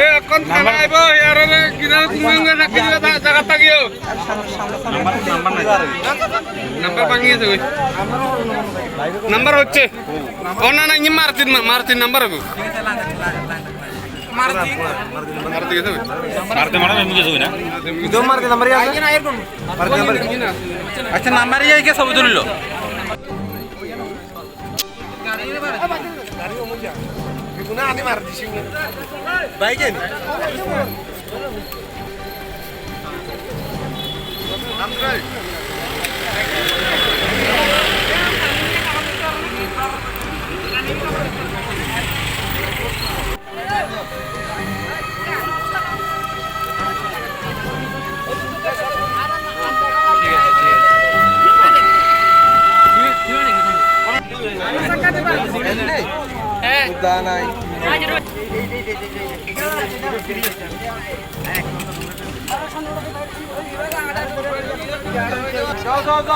এ এখন খানা আইব ইয়ারে কিনা তুমি কিনা জায়গা থাকিও নাম্বার ভাঙি গেছে কই নাম্বার হচ্ছে ও না না ই মারতিন নাম্বার হবে মারতি গেছে মারতে মারা আমি গেছে না দো মারতে নাম্বার আছে মারতে নাম্বার আচ্ছা নাম্বার যাই কে সব ধরিল বিগুনা আনি মার দিছি বাইকে আমরাই নাই যাও